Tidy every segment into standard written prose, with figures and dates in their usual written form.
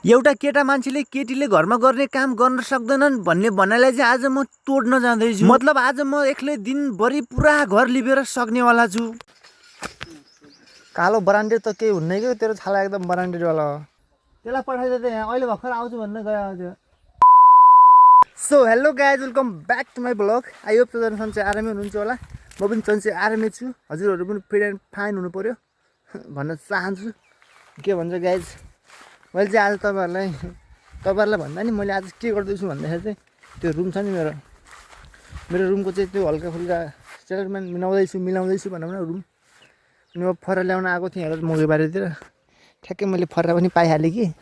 एउटा केटा मान्छेले केटीले घरमा गर्ने काम गर्न सक्दैनन् भन्ने भन्नाले चाहिँ आज म तोड्न जाँदैछु। मतलब आज म एक्लै दिनभरि पुरा घर लिपेर सक्नेवाला छु। कालो ब्रान्डेड त केही हुन्न क्या, तेरो छाला एकदम ब्रान्डेडवाला हो। त्यसलाई पठाइदिए त यहाँ अहिले भर्खर आउँछु भन्ने गयो थियो। So hello guys, welcome back to my blog. I hope तपाईहरु सन्चै आरामै हुनुहुन्छ होला। म पनि सन्चै आरामै छु। हजुरहरू पनि फिट एन्ड फाइन हुनु पर्यो भन्न चाहन्छु। के भन्छ गाइज, मैले चाहिँ आज तपाईँहरूलाई भन्दा नि मैले आज के गर्दैछु भन्दाखेरि चाहिँ त्यो रुम छ नि मेरो रुमको चाहिँ त्यो हल्का फुल्का सेटलमेन्ट मिलाउँदैछु भनौँ न। रुम अनि म फर्रा ल्याउन आएको थिएँ हेर मगैबारीतिर। ठ्याक्कै मैले फर्रा पनि पाइहालेँ कि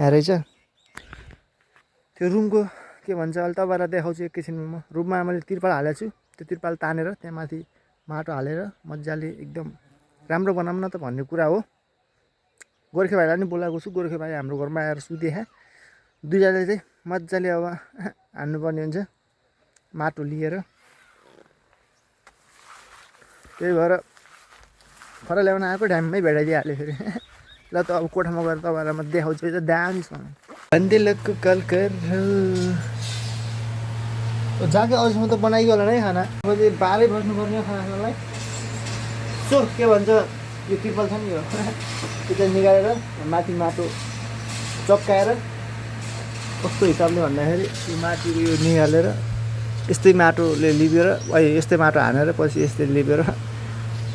रहेछ त्यो रुमको। के भन्छ अहिले तपाईँहरूलाई देखाउँछु एकैछिनमा। म रुममा मैले तिरपाल हालेको छु। त्यो तिरपाल तानेर त्यहाँ माथि माटो हालेर मजाले एकदम राम्रो बनाऊँ न त भन्ने कुरा हो। गोर्खे भाइलाई पनि बोलाएको छु। गोर्खे भाइ हाम्रो घरमा आएर सुतेखा। दुईजनाले चाहिँ मजाले अब हान्नुपर्ने हुन्छ माटो लिएर। त्यही भएर फर्रा ल्याउन आएको ढ्याम्मै भेटाइदिइहाल्यो फेरि। ल त अब कोठामा गएर तपाईँहरूलाई म देखाउँछु। यो त दामीसँग भन्देलको कलकर जाके अहिलेसम्म त बनाइयो होला नै खाना। अब चाहिँ 12 बज्नुपर्ने खानालाई। सो के भन्छ, यो तिरपाल छ नि यो त्यो चाहिँ निकालेर माथि माटो चप्काएर कस्तो हिसाबले भन्दाखेरि यो माथिको यो निकालेर यस्तै माटोले लिपेर यस्तै माटो हानेर पछि यस्तै लिपेर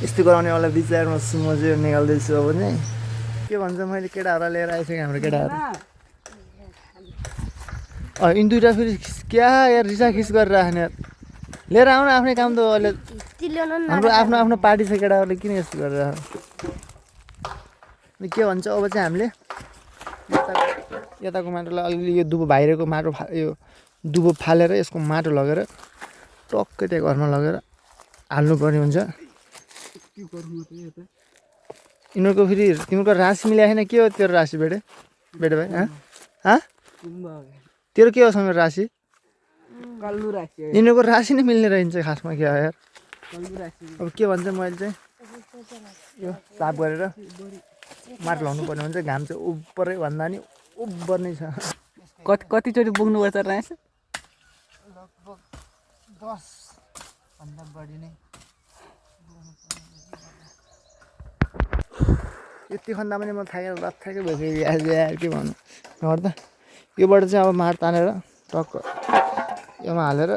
यस्तो गराउनेवाला विचारमा छु म चाहिँ। निकाल्दैछु अब चाहिँ। के भन्छ, मैले केटाहरूलाई लिएर आइसकेँ। हाम्रो केटाहरू यिनी दुइटा फेरि क्या यार रिसाखिस गरेर राख्ने यार। लिएर आउन आफ्नै काम त अहिले हाम्रो आफ्नो आफ्नो पार्टी छ। केटाहरूले किन यस्तो गरेर अनि के भन्छ अब चाहिँ हामीले यताको माटोलाई अलिअलि यो दुबो बाहिरको माटो यो दुबो फालेर यसको माटो लगेर टक्कै त्यहाँ घरमा लगेर हाल्नुपर्ने हुन्छ। यिनीहरूको फेरि तिमीहरूको राशि मिलाएको छैन के हो तेरो राशि बेटे भाइ? तेरो के हो समय राशि? यिनीहरूको राशि नै मिल्ने रहन्छ खासमा। क्या यार अब के भन्छ, मैले चाहिँ यो साफ गरेर माटो लाउनु पर्ने हुन्छ। घाम चाहिँ उब्बरै भन्दा नि उब्बर नै छ। कतिचोटि पुग्नुपर्छ रहेछ? लगभग 10 भन्दा बढी नै। यति खन्दा पनि म थाकेर लथाकै भइसकेँ यार। के भन्नु गर्दा योबाट चाहिँ अब माटो तानेर टक्क योमा हालेर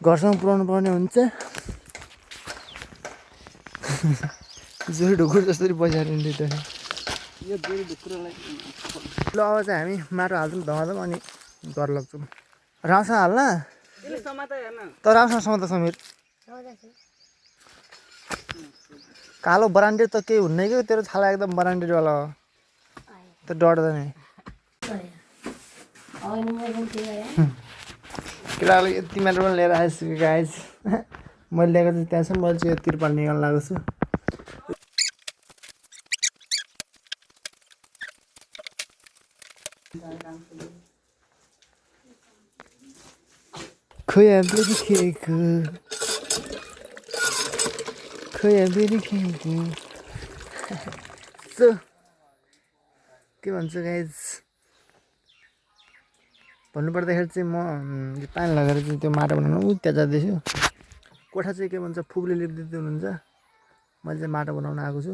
घरसम्म पुऱ्याउनु पर्ने हुन्छ। जोडी ढुकुर जसरी बजारिन्छ त्यो। ल अब चाहिँ हामी माटो हाल्छौँ धमाधम अनि घर लग्छौँ। राम्रोसँग हाल्न त, राम्रोसँग समात समीर। कालो ब्रान्डेड त केही हुन्न क्या, तेरो छाला एकदम ब्रान्डेडवाला हो। त डढ्दैन। केटाहरूले यति माटो पनि लिएर आएछु गाइज। मैले ल्याएको चाहिँ त्यहाँ छ। मैले चाहिँ यो तिरपाल निकाल्न लागेको छु। खोया बेरी खेलको सो के भन्छ गाइज, भन्नुपर्दाखेरि चाहिँ म पानी लगेर चाहिँ त्यो माटो बनाउनु त्यहाँ जाँदैछु। कोठा चाहिँ के भन्छ फुपले लिपिदिँदै हुनुहुन्छ। मैले चाहिँ माटो बनाउन आएको छु।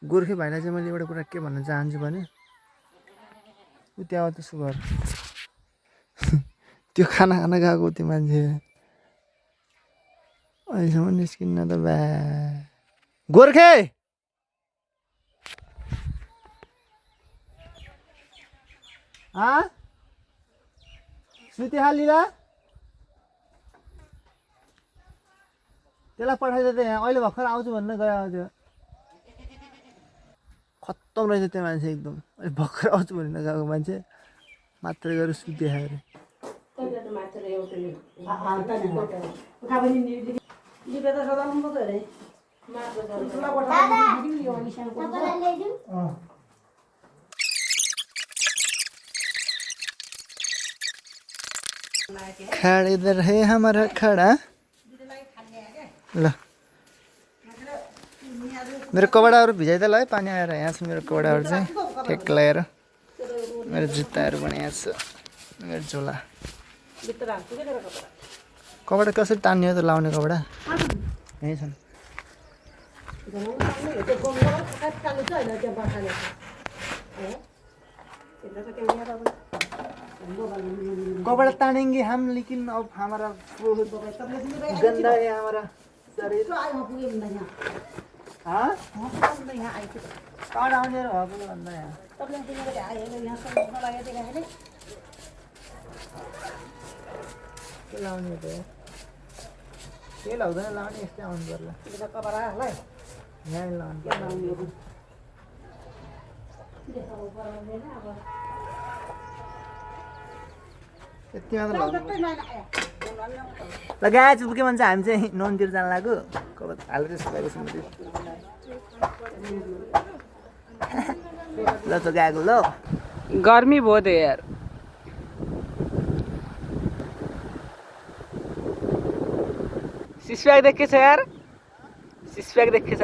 गोर्खे भाइलाई चाहिँ मैले एउटा कुरा के भन्न चाहन्छु भने ऊ त्यहाँ त्यसो गर त्यो खाना गएको त्यो मान्छे अहिलेसम्म निस्किन्न त बा। गोर्खे सुतिहालीला त्यसलाई पठाइदिए त यहाँ अहिले भर्खर आउँछु भन्न गयो थियो। खत्तम रहेछ त्यो मान्छे एकदम। अहिले भर्खर आउँछु भनेर गएको मान्छे मात्रै गएर सुतिहाल्यो अरे। खड़ा इधर है हमारा खड़ा। ल मेरो कपडाहरू भिजाइदिए ल है पानी आएर यहाँ छ मेरो कपडाहरू चाहिँ ठेक लगाएर मेरो जुत्ताहरू पनि यहाँ छ मेरो झोला कपडा कसरी तान्ने हो त लाउने कपडा यहीँ छन् कपड़ा तानेंगे हम लेकिन अब हमारा गंदा है हमारा शरीर हाँ कहाँ आउने र भएको भन्दा यहाँ के लाउने त के लाउँदैन लाउने यस्तै आउनु पर्ला यहाँ लाउनु यति मात्र लगाए चाहिँ के भन्छ हामी चाहिँ नोनतिर जान लाग्यो हालेर सुकाएको छ ल त गएको ल गर्मी बहुत है यार सिक्स पैक देखेछ यार सिक्स पैक देखेछ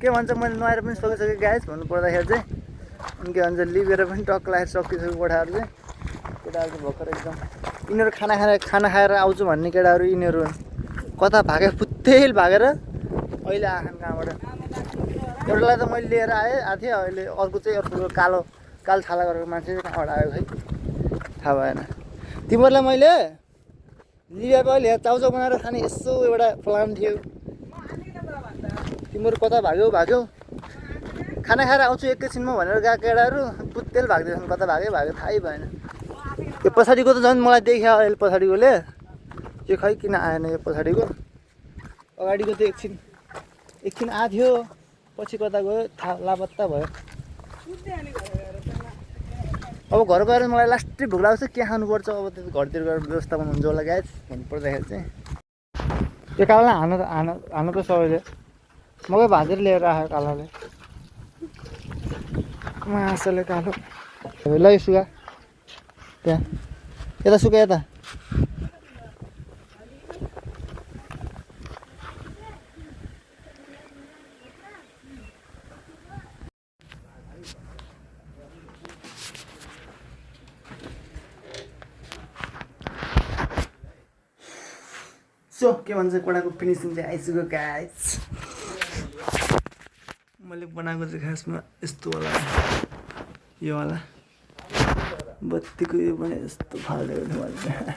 के भन्छ मैले नुहाएर पनि सकिसकेँ गाइस भन्नु पर्दाखेरि चाहिँ अनि के भन्छ लिबेर पनि टक्क लगाएर सकिसक्यो केटाहरू चाहिँ भर्खर एकदम यिनीहरू खाना खाएर आउँछु भन्ने केटाहरू यिनीहरू कता भागे फुत्तेल भागेर अहिले आखान कहाँबाट एउटालाई त मैले लिएर आएँ थिएँ अहिले अर्को चाहिँ अर्को कालो छाला गरेको मान्छे चाहिँ कहाँबाट आयो खै थाहा भएन तिमीहरूलाई मैले लिबेको अहिले चाउचाउ बनाएर खाने यसो एउटा प्लान थियो तिमीहरू कता भाग्यौ खाना खाएर आउँछु एकैछिनमा भनेर गएको केटाहरू पुत्तेल भाग्दैछन् कता भाग्यो थाहै भएन यो पछाडिको त झन् मलाई देख्यो अहिले पछाडिकोले यो खै किन आएन यो पछाडिको अगाडिको त एकछिन आथ्यो पछि कता गयो थाहा लापत्ता भयो अब घर गएर मलाई लास्टै भोक लाग्छ के खानुपर्छ अब त्यो घरतिर गएर व्यवस्थापन हुन्छ होला गाइस भन्नुपर्दाखेरि चाहिँ त्यो कालोलाई हान त सबैले मकै भाजेर लिएर आयो कालोले मासले कालो ल यो सुगा त्यहाँ यता सुगा यता सो के भन्छ कोडाको फिनिसिङ चाहिँ आइसक्यो गाइस मैले बनाएको चाहिँ खासमा यस्तो होला यो वाला बत्तीको यो पनि यस्तो फाल्दै थियो मैले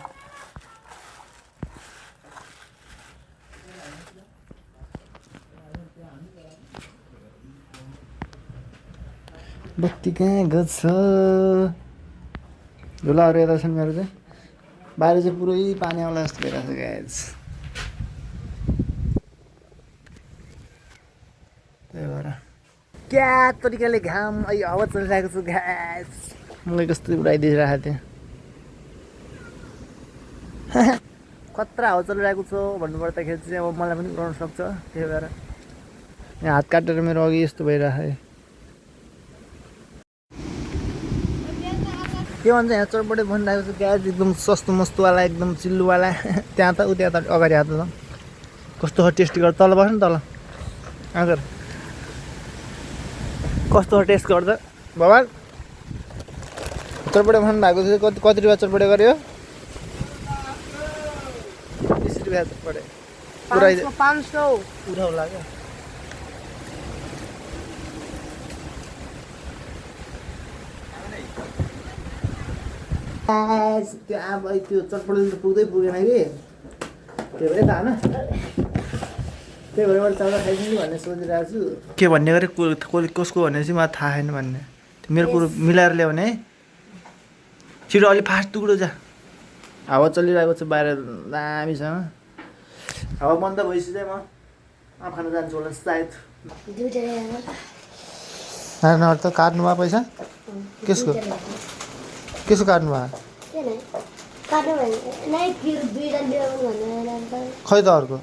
बत्ती कहाँ गछ झोलाहरू यता छन् मेरो चाहिँ बाहिर चाहिँ पुरै पानी आउला जस्तो भइरहेको छ गाइस त्यही भएर क्या तरिकाले घाम अहिले हावा चलिरहेको छ गाइस मलाई कस्तो उडाइदिइरहेको थियो खतरा हावा चलिरहेको छ भन्नुपर्दाखेरि चाहिँ अब मलाई पनि उडाउन सक्छ त्यही भएर यहाँ हात काटेर मेरो अघि यस्तो भइरहेको है के भन्छ यहाँ चटपटे भनिरहेको छ ग्यास एकदम सस्तो मस्तोवाला एकदम चिल्लुवाला त्यहाँ त उता अगाडि हात त कस्तो टेस्ट गर्छ तल बस्नु नि तल आगर कस्तो टेस्ट गर्छ भगवान् चटपटे भन्नु भएको थियो कति रुपियाँ चटपटे गऱ्यो 20 रुपियाँ चटपटे पुऱ्याइदियो 500 उठाउला क्या त्यो अब त्यो चटपटे त पुग्दै पुगेन कि त्यही भएर त होइन त्यही भएर मैले चाउला खाइदिनु भन्ने सोचिरहेको छु के भन्ने गरे कसको भन्ने चाहिँ मलाई थाहा छैन भन्ने मेरो कुरो मिलाएर ल्याउने है छिटो अलि फास्ट टुक्रो जा हावा चलिरहेको छ बाहिर दामीसँग हावा बन्द भएपछि चाहिँ म आँप खान जान्छु होला सायद त काट्नु भयो पैसा कसको काट्नु भयो खै त अर्को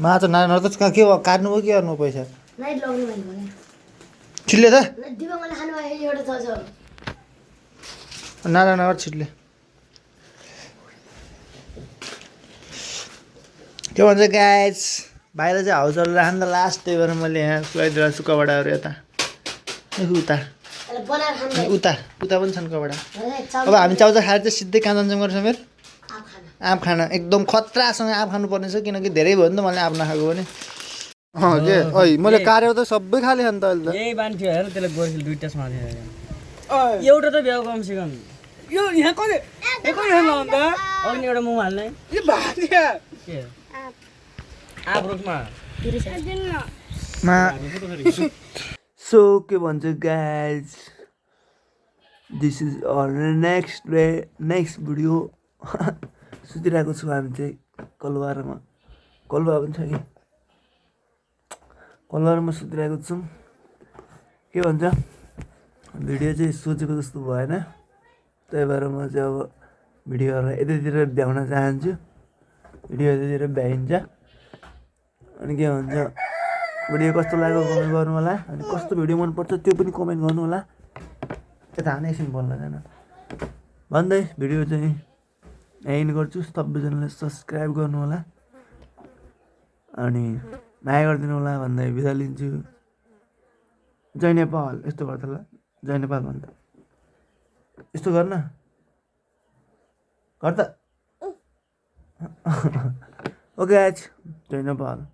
माछा नारायण त के भयो काट्नु भयो के गर्नु पैसा छिट्ले त नारायण छिट्ले के भन्छ गाइस बाहिर चाहिँ हाउस राख्नु त लास्ट त्यही भएर मैले यहाँ सुकाइदिएर छु कपडाहरू यता उता उता उता पनि छन् कपडा अब हामी चाउचा खाएर चाहिँ सिधै कहाँ जान्छौँ गर्छ मेरो आँप खान एकदम खतरासँग आँप खानुपर्ने छ किनकि धेरै भयो नि त मैले आँप नखाएको पनि के ओइ मैले कार्य त सबै खाले नि त अहिले यही बान्थ्यो हेर त्यसले गोर्खेल दुईटा समात्यो एउटा त भ्याउ कम से कम यो यहाँ कहिले एको यहाँ लाउँ त अघि एउटा मुम हाल्ने यो भातिया के आँप रुखमा सो के भन्छ guys this is our next video सुतिरहेको छु हामी चाहिँ कलवारमा कलवा पनि छ कि कलवारमा सुतिरहेको छौँ के भन्छ भिडियो चाहिँ सोचेको जस्तो भएन त्यही भएर म चाहिँ अब भिडियोहरूलाई यतातिर भ्याउन चाहन्छु भिडियो यतातिर भ्याइन्छ अनि के भन्छ भिडियो कस्तो लाग्यो कमेन्ट गर्नु होला अनि कस्तो भिडियो मनपर्छ त्यो पनि कमेन्ट गर्नु होला यता हाने एकछिन बोल्न जान भन्दै भिडियो चाहिँ एन्ड गर्छु सबैजनाले सब्सक्राइब गर्नु होला अनि माया गरिदिनु होला भन्दै बिदा लिन्छु जय नेपाल यस्तो गर्दा ल जय नेपाल भन्छ यस्तो गर्न गर्दा ओके जय नेपाल